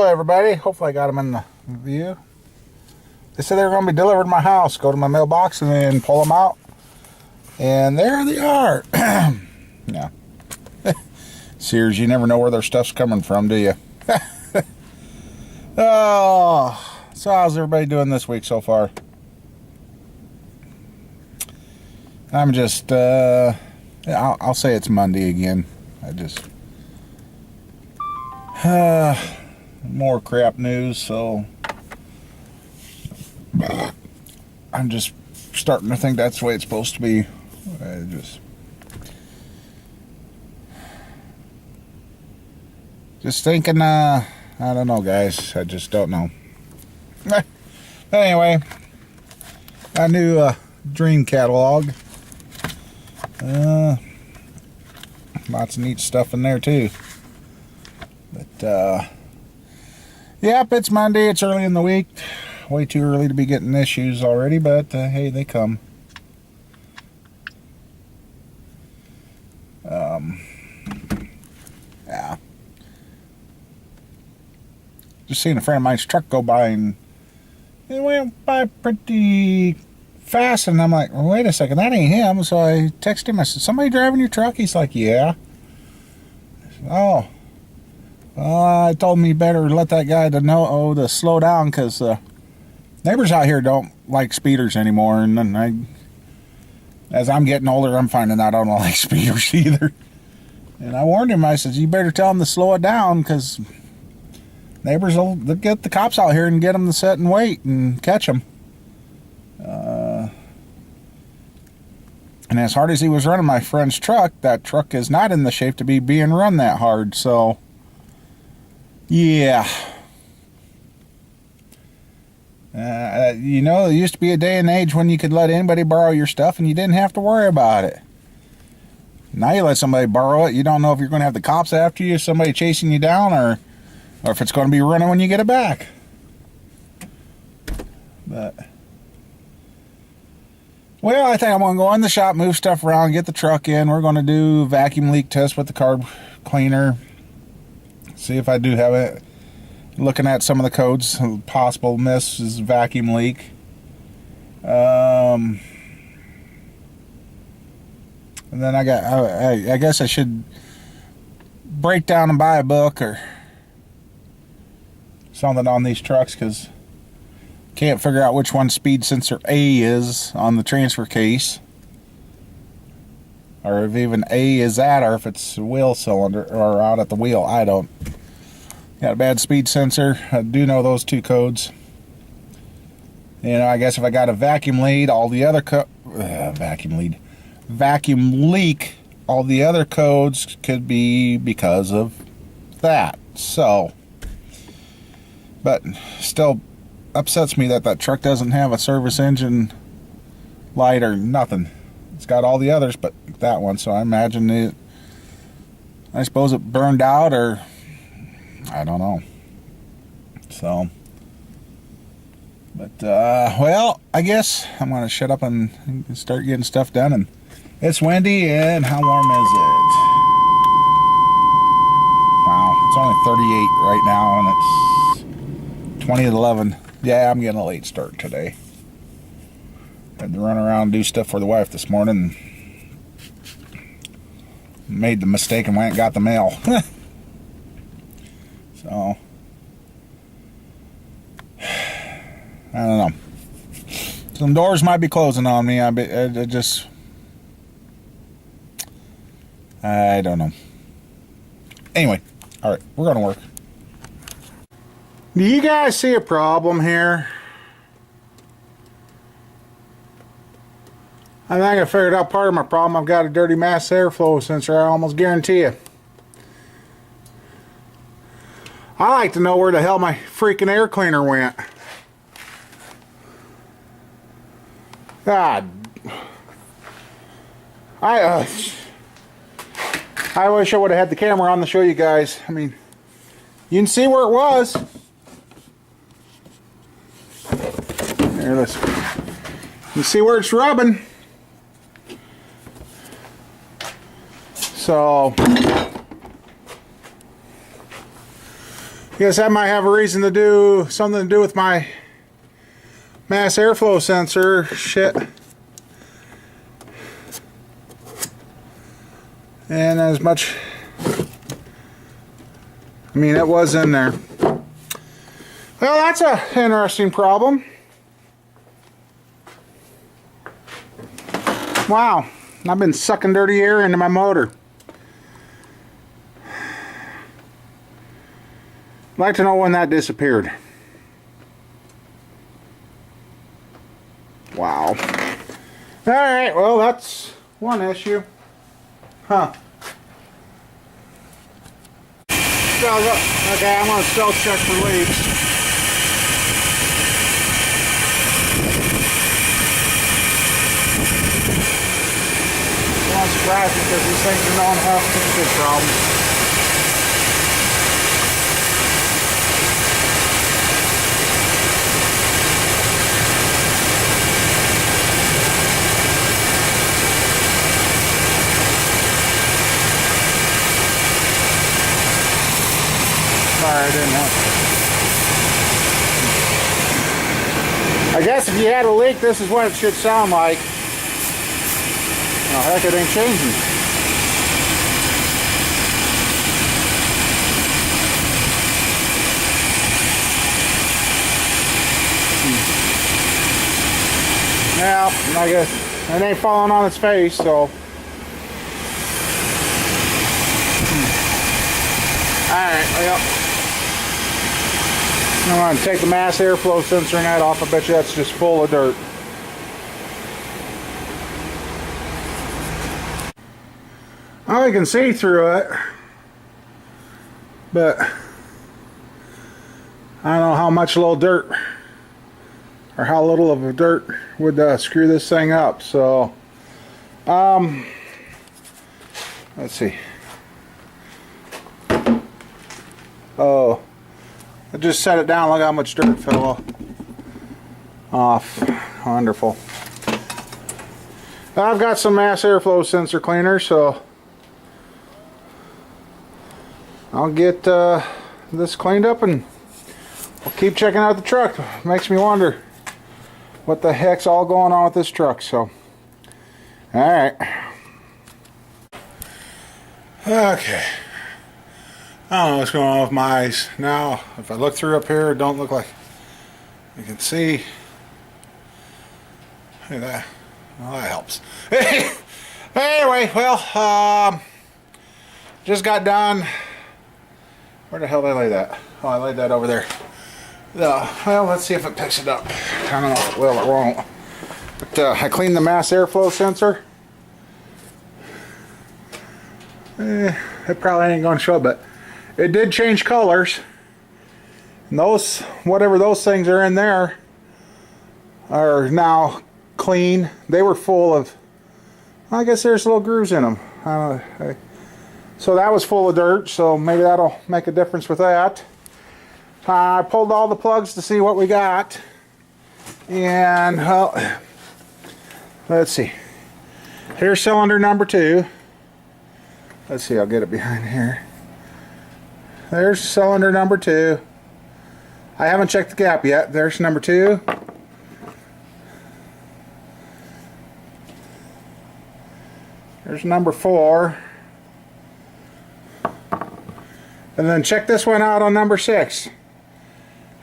everybody. Hopefully I got them in the view. They said they were going to be delivered to my house. Go to my mailbox and then pull them out. And there they are. Yeah. Sears, you never know where their stuff's coming from, do you? Oh, so how's everybody doing this week so far? I'm just, I'll say it's Monday again. More crap news, so I'm just starting to think that's the way it's supposed to be. Just thinking, I don't know, guys. I just don't know. Anyway, a new dream catalog. Lots of neat stuff in there, too. But, yep, it's Monday. It's early in the week. Way too early to be getting issues already, but, hey, they come. Yeah. Just seen a friend of mine's truck go by, and it went by pretty fast, and I'm like, well, wait a second, that ain't him. So I texted him. I said, somebody driving your truck? He's like, yeah. I said, oh. I told him he better let that guy to slow down, because neighbors out here don't like speeders anymore. And then as I'm getting older, I'm finding out I don't like speeders either. And I warned him. I said, you better tell him to slow it down, because neighbors will get the cops out here and get them to sit and wait and catch them. And as hard as he was running my friend's truck, that truck is not in the shape to be being run that hard. So, yeah. You know, there used to be a day and age when you could let anybody borrow your stuff and you didn't have to worry about it. Now you let somebody borrow it, you don't know if you're going to have the cops after you, somebody chasing you down, or if it's going to be running when you get it back. But, well, I think I'm going to go in the shop, move stuff around, get the truck in. We're going to do vacuum leak test with the carb cleaner. See if I do have it. Looking at some of the codes, possible miss is vacuum leak. And then I guess I should break down and buy a book or something on these trucks, because can't figure out which one speed sensor A is on the transfer case, or if even A is that, or if it's wheel cylinder or out at the wheel. I don't. Got a bad speed sensor. I do know those two codes. You know, I guess if I got a vacuum lead, all the other vacuum leak, all the other codes could be because of that. So, but still upsets me that that truck doesn't have a service engine light or nothing. It's got all the others but that one, so I imagine I suppose it burned out, or I don't know. So, but well, I guess I'm gonna shut up and start getting stuff done. And it's windy, and how warm is it? Wow, it's only 38 right now, and it's 20 to 11. Yeah, I'm getting a late start today. Had to run around and do stuff for the wife this morning. Made the mistake and went and got the mail. So, I don't know. Some doors might be closing on me. I don't know. Anyway, all right, we're going to work. Do you guys see a problem here? I think I figured out part of my problem. I've got a dirty mass airflow sensor, I almost guarantee you. I like to know where the hell my freaking air cleaner went. God. I wish I would have had the camera on to show you guys. I mean, you can see where it was. Here, let's. You see where it's rubbing. So, Guess that might have a reason to do something to do with my mass airflow sensor. Shit. And as much, I mean, it was in there. Well, that's a interesting problem. Wow, I've been sucking dirty air into my motor. I'd like to know when that disappeared. Wow. Alright, well, that's one issue. Huh. Okay, I'm going to still check for leaks. I'm not surprised because these things are known to have big problems. Sorry, I didn't have. I guess if you had a leak, this is what it should sound like. Oh, heck, it ain't changing. Yeah, I guess it ain't falling on its face, so. Alright, well. I'm going to take the mass airflow sensor net off. I bet you that's just full of dirt. Well, you can see through it, but I don't know how much little dirt or how little of a dirt would screw this thing up. So, let's see. Oh. I just set it down. Look how much dirt fell off. Wonderful. I've got some mass airflow sensor cleaner, so I'll get this cleaned up and I'll keep checking out the truck. Makes me wonder what the heck's all going on with this truck. So, alright. Okay. I don't know what's going on with my eyes. Now, if I look through up here, it don't look like you can see. Look at that. Well, that helps. Anyway, well, just got done. Where the hell did I lay that? Oh, I laid that over there. Well, let's see if it picks it up. I don't know if it will or won't. But I cleaned the mass airflow sensor. It probably ain't going to show, but it did change colors. And those, whatever those things are in there, are now clean. They were full of, I guess there's little grooves in them. So that was full of dirt, so maybe that'll make a difference with that. I pulled all the plugs to see what we got. And, well, let's see. Here's cylinder number 2. Let's see, I'll get it behind here. There's cylinder number 2. I haven't checked the gap yet. There's number 2. There's number 4. And then check this one out on number 6.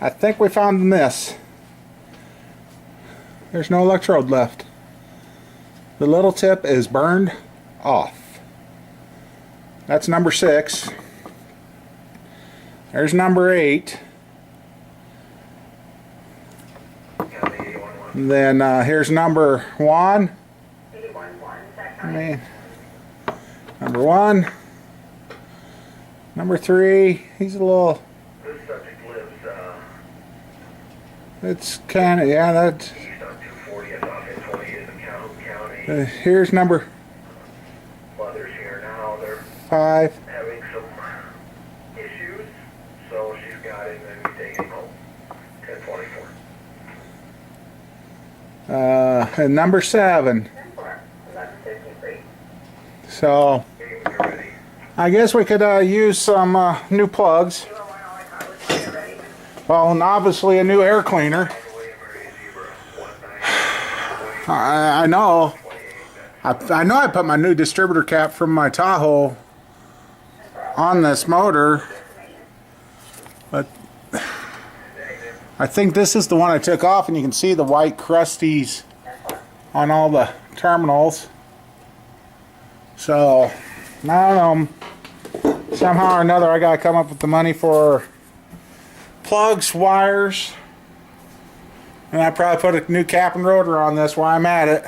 I think we found the miss. There's no electrode left. The little tip is burned off. That's number 6. There's number 8. And then here's number 1. Number 1. Number 3. He's a little. This subject lives. It's kind of, yeah. That. East on 240 and off in 20 in County. Here's number. Mother's here now. They're 5. having some issues, so she's got him and we take him home. 1024. And number 7. 1153. So, I guess we could use some new plugs. Well, and obviously a new air cleaner. I know. I know I put my new distributor cap from my Tahoe on this motor, but I think this is the one I took off, and you can see the white crusties on all the terminals. So, I don't know. Somehow or another, I gotta come up with the money for plugs, wires, and I probably put a new cap and rotor on this while I'm at it.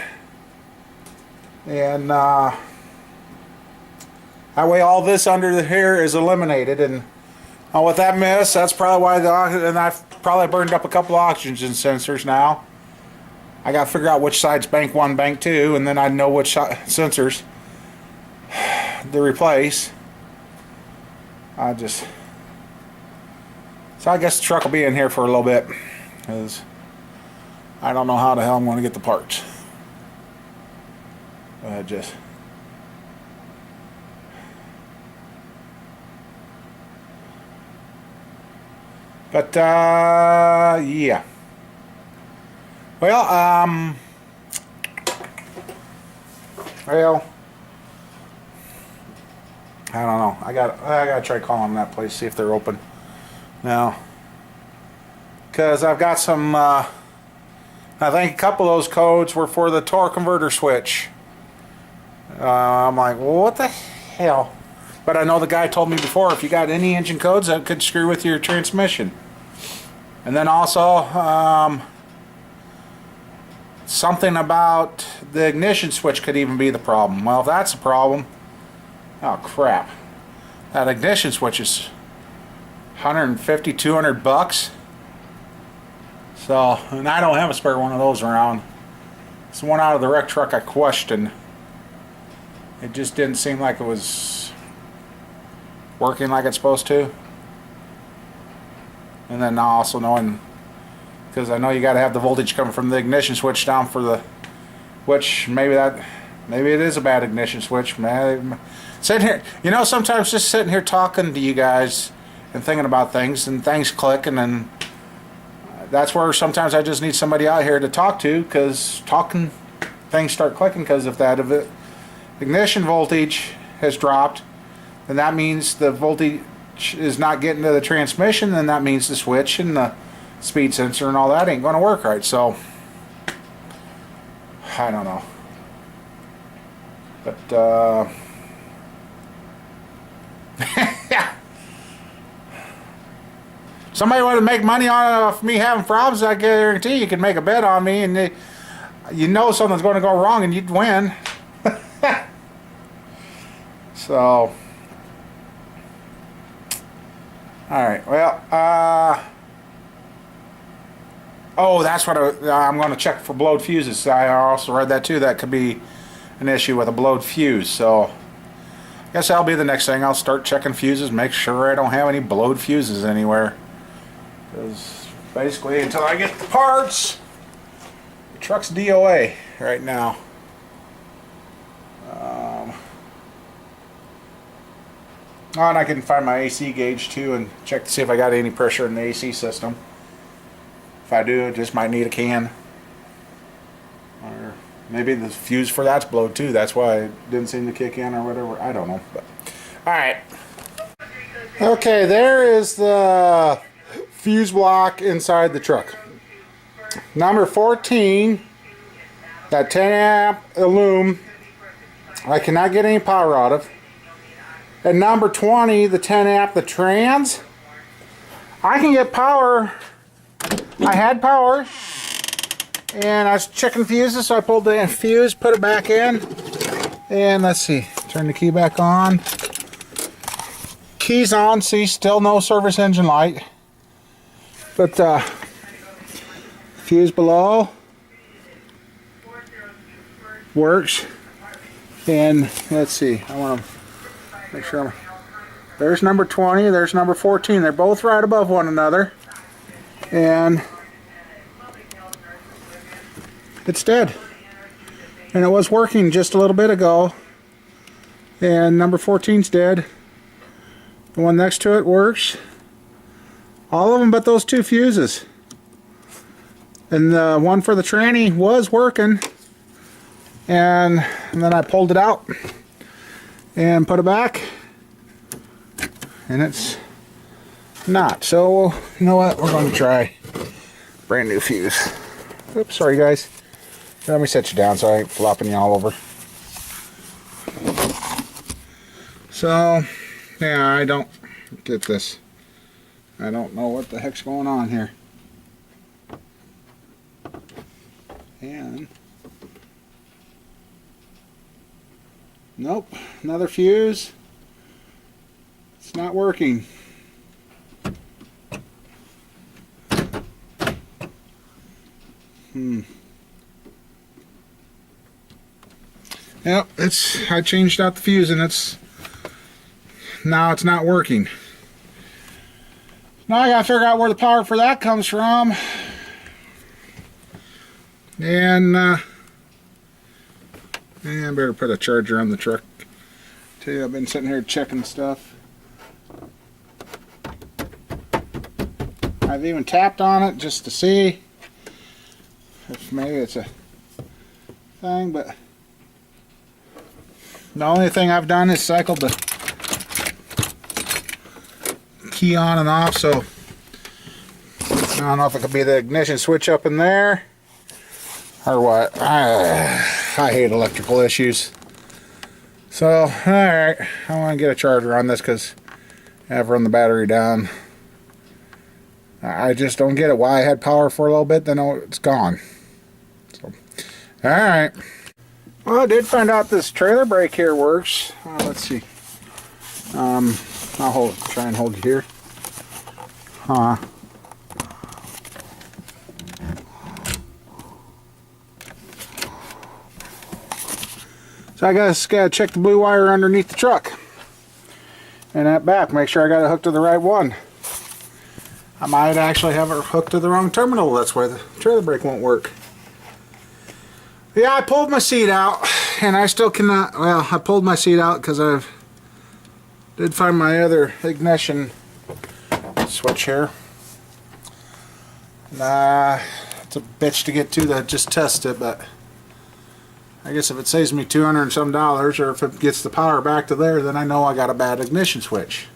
And that way all this under here is eliminated. And with that mess, that's probably why and I've probably burned up a couple of oxygen sensors now. I got to figure out which side's bank 1, bank 2, and then I know which sensors to replace. So I guess the truck will be in here for a little bit, because I don't know how the hell I'm going to get the parts. Yeah. Well, I don't know. I gotta try calling that place, see if they're open now, because I've got some. I think a couple of those codes were for the torque converter switch. I'm like, well, what the hell? But I know the guy told me before, if you got any engine codes, that could screw with your transmission. And then also, something about the ignition switch could even be the problem. Well, if that's the problem, oh crap. That ignition switch is 150, 200 bucks. So, and I don't have a spare one of those around. It's the one out of the wreck truck I questioned. It just didn't seem like it was working like it's supposed to. And then now also knowing, because I know you got to have the voltage coming from the ignition switch down for the, which maybe it is a bad ignition switch. Man, sitting here, you know, sometimes just sitting here talking to you guys and thinking about things, and things click, and then that's where sometimes I just need somebody out here to talk to, because talking, things start clicking. Because if that ignition voltage has dropped, then that means the voltage is not getting to the transmission, then that means the switch and the speed sensor and all that ain't going to work right. So I don't know, but yeah. Somebody want to make money off me having problems, I guarantee you could make a bet on me, and you know something's going to go wrong and you'd win. So, alright, well, oh, that's what I'm going to check for blowed fuses. I also read that too. That could be an issue with a blowed fuse. So, I guess that'll be the next thing. I'll start checking fuses, make sure I don't have any blowed fuses anywhere. Because basically, until I get the parts, the truck's DOA right now. Oh, and I can find my AC gauge too and check to see if I got any pressure in the AC system. If I do, I just might need a can. Or maybe the fuse for that's blowed too. That's why it didn't seem to kick in or whatever. I don't know. But alright. Okay, there is the fuse block inside the truck. Number 14, that 10 amp Illum, I cannot get any power out of. And number 20, the 10 amp, the trans, I can get power. I had power, and I was checking fuses, so I pulled the fuse, put it back in, and let's see, turn the key back on. Key's on, see, still no service engine light. But fuse below works. And let's see, I want to make sure. There's number 20, there's number 14. They're both right above one another. And it's dead. And it was working just a little bit ago. And number 14's dead. The one next to it works. All of them but those 2 fuses. And the one for the tranny was working. And then I pulled it out and put it back. And it's not. So, you know what? We're going to try brand new fuse. Oops, sorry guys. Let me set you down so I ain't flopping you all over. So, yeah, I don't get this. I don't know what the heck's going on here. And nope, another fuse. It's not working. Yep, I changed out the fuse and now it's not working. Now I gotta figure out where the power for that comes from. And I better put a charger on the truck. Tell you, I've been sitting here checking stuff. I've even tapped on it just to see if maybe it's a thing, but the only thing I've done is cycled the key on and off, so I don't know if it could be the ignition switch up in there or what. I hate electrical issues. So, alright, I want to get a charger on this because I've run the battery down. I just don't get it. Why I had power for a little bit, then it's gone. So, alright. Well, I did find out this trailer brake here works. Let's see. I'll try and hold you here. So I gotta check the blue wire underneath the truck. And that back, make sure I got it hooked to the right one. I might actually have it hooked to the wrong terminal. That's why the trailer brake won't work. Yeah, I pulled my seat out, and I still cannot. Well, I pulled my seat out because I did find my other ignition switch here. It's a bitch to get to just test it, but I guess if it saves me $200 and some, or if it gets the power back to there, then I know I got a bad ignition switch.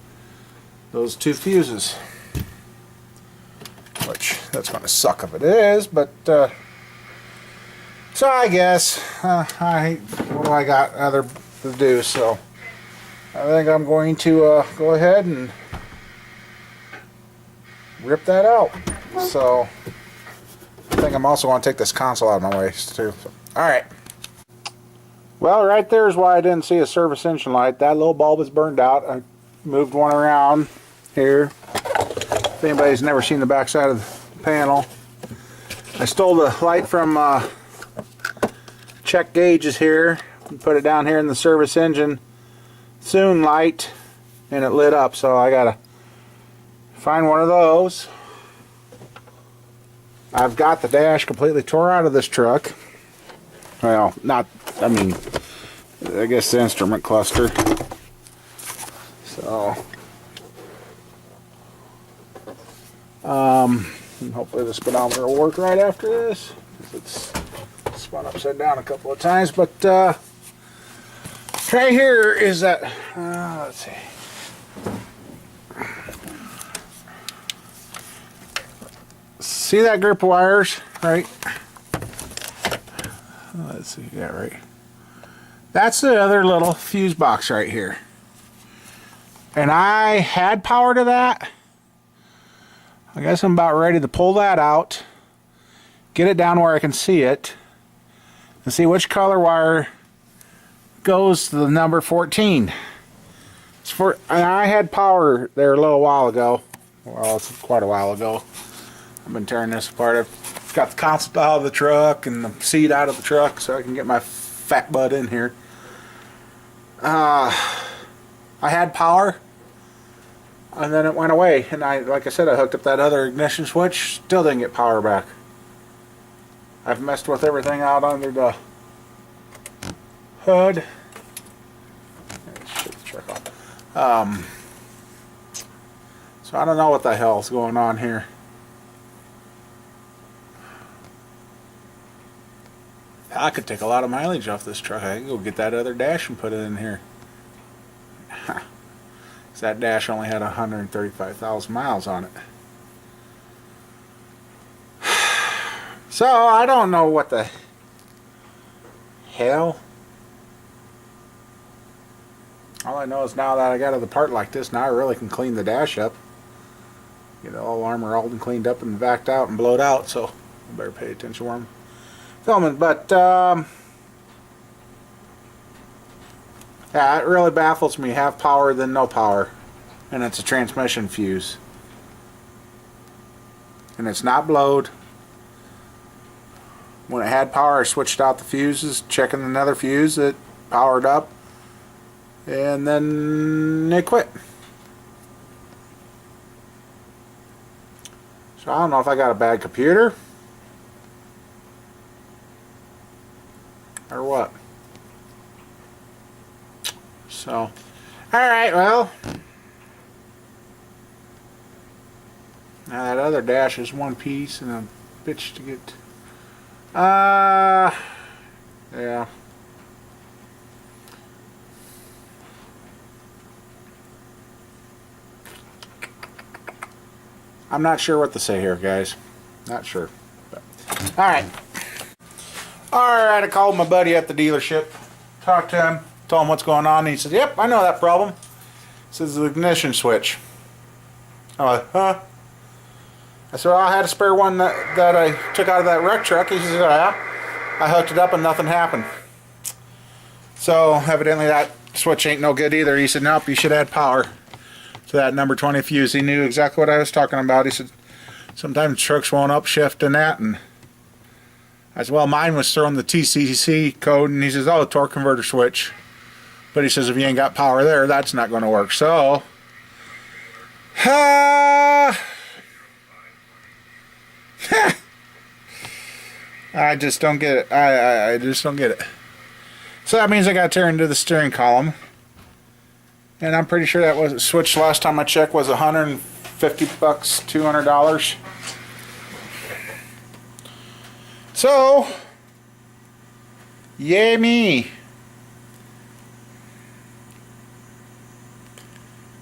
Those 2 fuses. Which, that's going to suck if it is, but, so I guess, what do I got other to do, so I think I'm going to go ahead and rip that out. So, I think I'm also going to take this console out of my way, too. So, alright. Well, right there is why I didn't see a service engine light. That little bulb is burned out. I moved one around here. If anybody's never seen the back side of the panel. I stole the light from check gauges here and put it down here in the service engine soon light, and it lit up, so I gotta find one of those. I've got the dash completely tore out of this truck. Well, not, I mean, I guess the instrument cluster. So and hopefully the speedometer will work right after this. It's spun upside down a couple of times, but right here is that, let's see. See that group of wires, right? Let's see, yeah, right. That's the other little fuse box right here. And I had power to that. I guess I'm about ready to pull that out, get it down where I can see it, and see which color wire goes to the number 14. And I had power there a little while ago. Well, it's quite a while ago. I've been tearing this apart. I've got the console out of the truck and the seat out of the truck so I can get my fat butt in here. I had power, and then it went away. And like I said, I hooked up that other ignition switch. Still didn't get power back. I've messed with everything out under the hood. Shut the truck off. So So I don't know what the hell's going on here. I could take a lot of mileage off this truck. I can go get that other dash and put it in here. That dash only had 135,000 miles on it. So I don't know what the hell. All I know is now that I got the part like this, now I really can clean the dash up. Get all armor all cleaned up and vacked out and blowed out, so I better pay attention when I'm filming. But yeah, it really baffles me. Have power, then no power. And it's a transmission fuse. And it's not blowed. When it had power, I switched out the fuses, checking another fuse, it powered up. And then it quit. So I don't know if I got a bad computer or what. So, alright, well, now that other dash is one piece and a bitch to get. Yeah. I'm not sure what to say here, guys. Not sure. Alright. Alright, I called my buddy at the dealership. Talked to him. Told him what's going on. And he said, yep, I know that problem. He says the ignition switch. I'm like, huh? I said, well, I had a spare one that I took out of that wreck truck. He says, yeah. I hooked it up and nothing happened. So evidently that switch ain't no good either. He said, nope, you should add power to that number 20 fuse. He knew exactly what I was talking about. He said, sometimes trucks won't upshift in that. And I said, well, mine was throwing the TCC code. And he says, oh, torque converter switch. But he says, if you ain't got power there, that's not going to work. So, I just don't get it. I just don't get it. So that means I got to tear into the steering column. And I'm pretty sure that was switched last time I checked was $150, $200. So, yay me.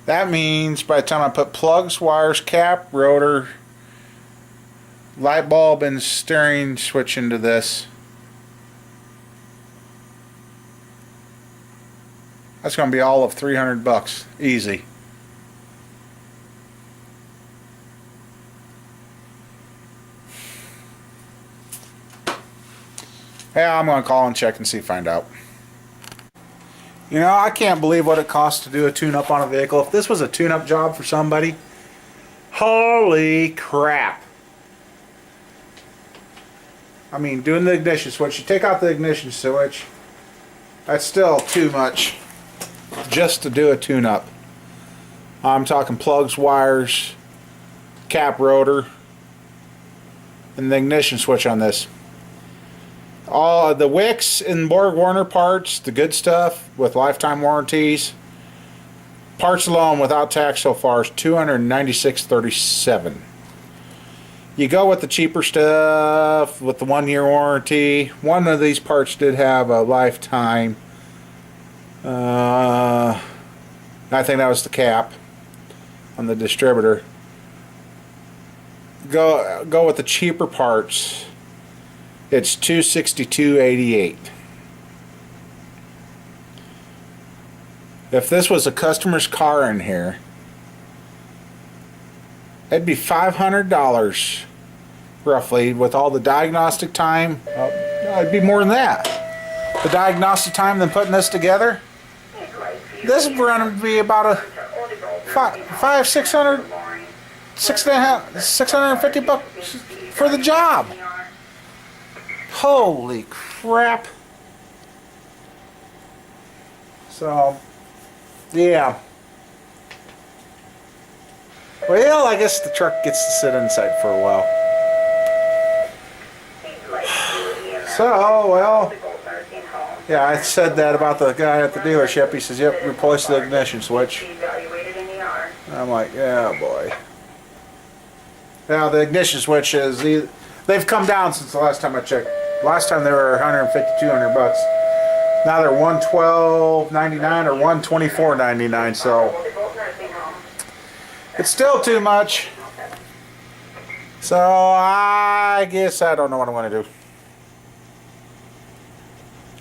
That means by the time I put plugs, wires, cap, rotor, light bulb, and steering switch into this, that's going to be all of $300 easy. Yeah, I'm going to call and check and see, find out. You know, I can't believe what it costs to do a tune-up on a vehicle. If this was a tune-up job for somebody, holy crap. I mean, doing the ignition switch, you take out the ignition switch, that's still too much just to do a tune-up. I'm talking plugs, wires, cap, rotor, and the ignition switch on this. All the Wicks and Borg Warner parts, the good stuff with lifetime warranties, parts alone without tax so far is $296.37. You go with the cheaper stuff with the 1-year warranty. One of these parts did have a lifetime. I think that was the cap on the distributor. Go with the cheaper parts. It's $262.88. If this was a customer's car in here, it'd be $500 roughly with all the diagnostic time. It'd be more than that. The diagnostic time than putting this together. This is going to be about a $650 for the job. Holy crap. So, yeah. Well, I guess the truck gets to sit inside for a while. So, well, yeah, I said that about the guy at the dealership. He says, yep, replace the ignition switch. I'm like, yeah, boy. Now the ignition switch is, they've come down since the last time I checked. Last time they were 150, 200 bucks. Now they're 112.99 or 124.99. So it's still too much. So I guess I don't know what I'm going to do.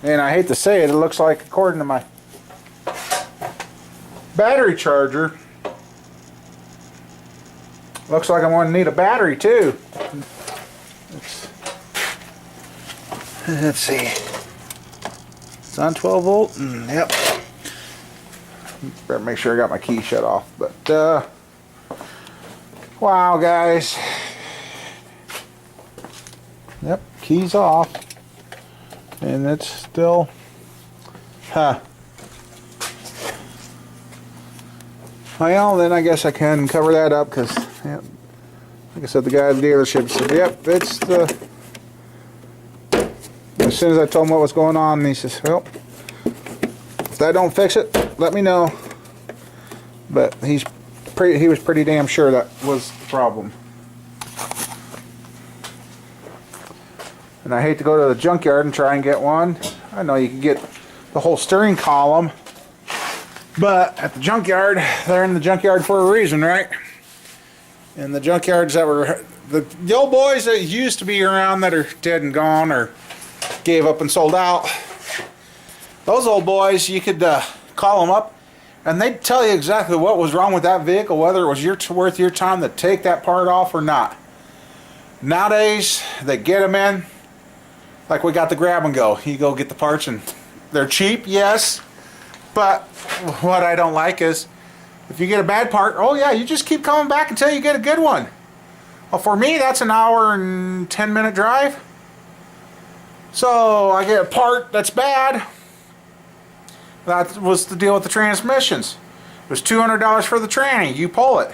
And I hate to say it, it looks like, according to my battery charger, looks like I'm going to need a battery too. Let's see. It's on 12 volt. Yep. Better make sure I got my key shut off. But wow, guys. Yep, key's off. And it's still, well, then I guess I can cover that up because, yep, like I said, the guy at the dealership said, yep, it's the, as soon as I told him what was going on, he says, well, if that don't fix it, let me know. But he was pretty damn sure that was the problem. And I hate to go to the junkyard and try and get one. I know you can get the whole steering column, but at the junkyard, they're in the junkyard for a reason, right? And the junkyards that were, the old boys that used to be around that are dead and gone or gave up and sold out, those old boys, you could call them up and they'd tell you exactly what was wrong with that vehicle, whether it was worth your time to take that part off or not. Nowadays, they get them in. Like we got the grab and go. You go get the parts and they're cheap, yes. But what I don't like is if you get a bad part, oh yeah, you just keep coming back until you get a good one. Well, for me, that's an hour and 10-minute drive. So I get a part that's bad. That was the deal with the transmissions. It was $200 for the tranny. You pull it.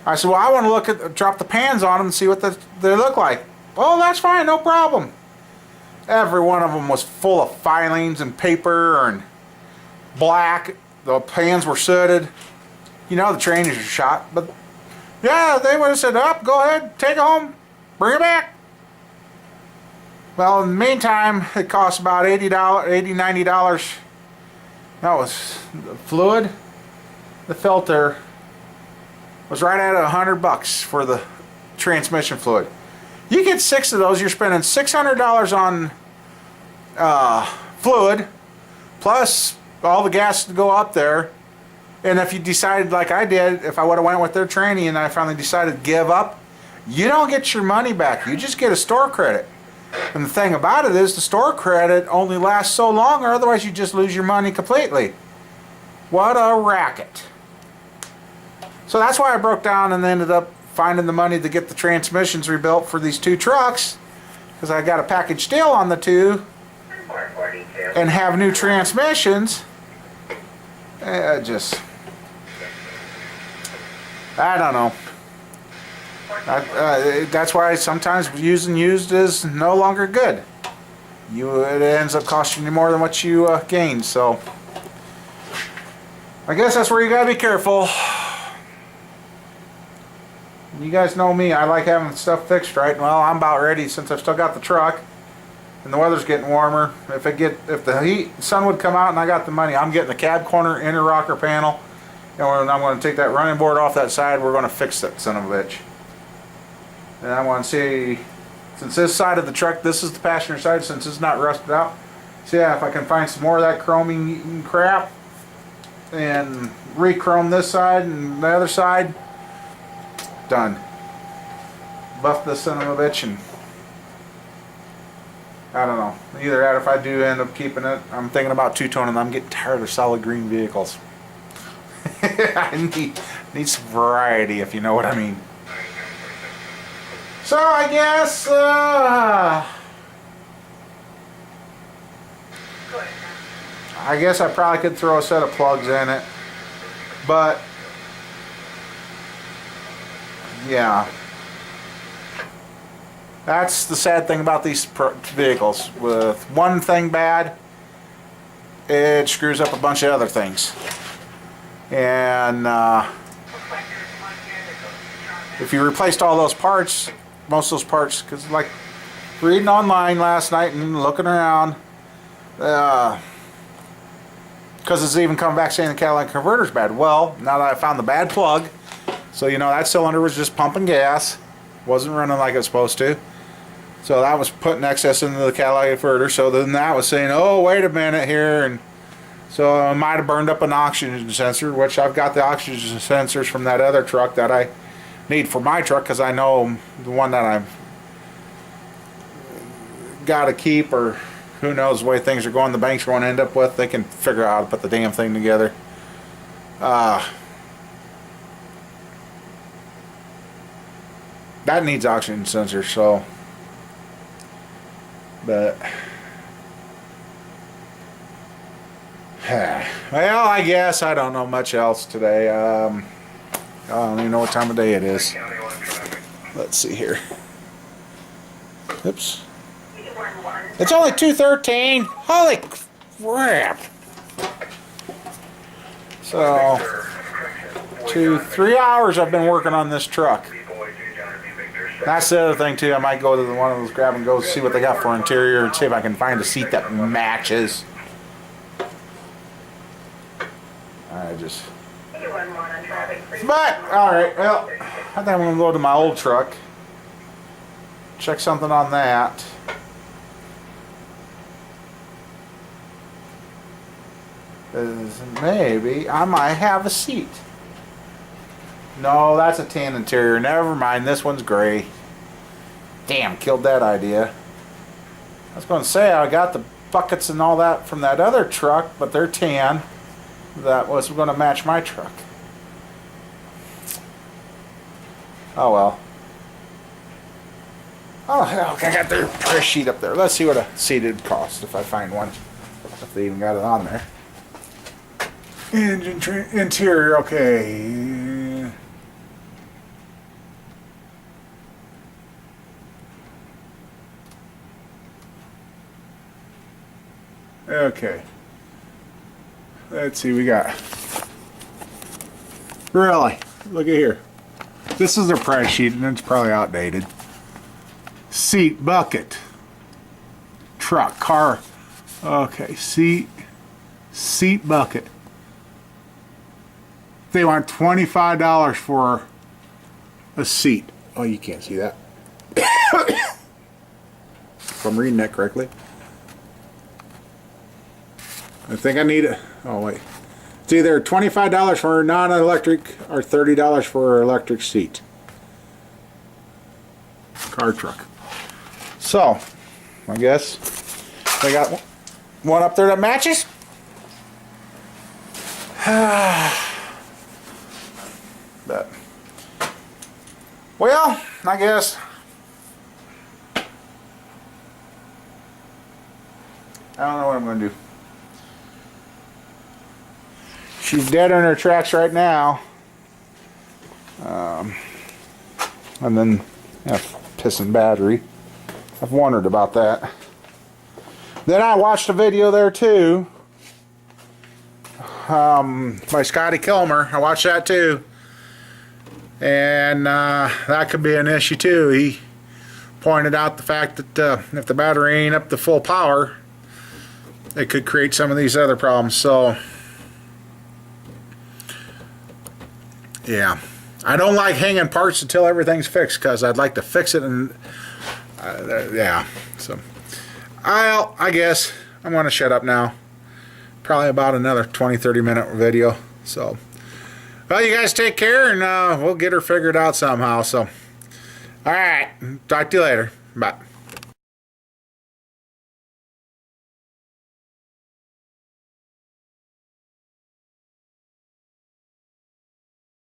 I said, well, I want to drop the pans on them and see what they look like. Oh, that's fine, no problem. Every one of them was full of filings and paper and black. The pans were sooted. You know the trannies are shot, but yeah, they would have said, up, go ahead, take it home, bring it back. Well, in the meantime, it cost about $80, $90. That was the fluid. The filter was right at $100 for the transmission fluid. You get 6 of those, you're spending $600 on fluid, plus all the gas to go up there. And if you decided, like I did, if I would have went with their tranny and I finally decided to give up, you don't get your money back. You just get a store credit. And the thing about it is the store credit only lasts so long, or otherwise you just lose your money completely. What a racket. So that's why I broke down and ended up finding the money to get the transmissions rebuilt for these 2 trucks, because I got a package deal on the 2 and have new transmissions. I don't know. That's why sometimes using used is no longer good. It ends up costing you more than what you gain. So I guess that's where you gotta be careful. You guys know me, I like having stuff fixed right. Well, I'm about ready since I've still got the truck and the weather's getting warmer. If the sun would come out and I got the money, I'm getting the cab corner inner rocker panel, and I'm going to take that running board off that side. We're going to fix that son of a bitch. And I want to see, since this side of the truck, this is the passenger side, since it's not rusted out, see if I can find some more of that chroming crap and re-chrome this side and the other side. Done. Buff this son of a bitch, and I don't know. Either that, if I do end up keeping it, I'm thinking about two-toning. I'm getting tired of solid green vehicles. I need some variety, if you know what I mean. So I guess I probably could throw a set of plugs in it, but yeah, that's the sad thing about these vehicles. With one thing bad, it screws up a bunch of other things. And If you replaced all those parts, most of those parts, because like reading online last night and looking around, because it's even come back saying the catalytic converter's bad. Well, now that I found the bad plug, so you know that cylinder was just pumping gas, wasn't running like it was supposed to. So that was putting excess into the catalytic converter. So then that was saying, oh, wait a minute here, and so I might have burned up an oxygen sensor, which I've got the oxygen sensors from that other truck that I need for my truck, because I know the one that I've got to keep, or who knows the way things are going, the bank's going to end up with, they can figure out how to put the damn thing together. That needs oxygen sensors, so, but well, I guess I don't know much else today. I don't even know what time of day it is. Let's see here. Oops. It's only 2:13. Holy crap. So, 3 hours I've been working on this truck. That's the other thing too. I might go to one of those grab and go see what they got for interior and see if I can find a seat that matches. But, alright, well, I think I'm going to go to my old truck. Check something on that. Maybe I might have a seat. No, that's a tan interior. Never mind, this one's gray. Damn, killed that idea. I was going to say I got the buckets and all that from that other truck, but they're tan. That was going to match my truck. Oh well. Oh hell, I got their price sheet up there. Let's see what a seated cost if I find one. If they even got it on there. Engine interior, okay. Okay. Let's see, we got. Really? Look at here. This is their price sheet, and it's probably outdated. Seat, bucket, truck, car. Okay, seat, bucket. They want $25 for a seat. Oh, you can't see that. If I'm reading that correctly. I think I need it. Oh, wait. It's either $25 for a non-electric or $30 for an electric seat. Car truck. So, I guess they got one up there that matches. But, well, I guess I don't know what I'm going to do. She's dead in her tracks right now. And then pissing battery. I've wondered about that. Then I watched a video there too. By Scotty Kilmer. I watched that too. And that could be an issue too. He pointed out the fact that if the battery ain't up to full power, it could create some of these other problems. So yeah, I don't like hanging parts until everything's fixed, because I'd like to fix it. And yeah, so I guess I'm going to shut up now. Probably about another 20-30 minute video. So, well, you guys take care, and we'll get her figured out somehow. So, all right, talk to you later. Bye.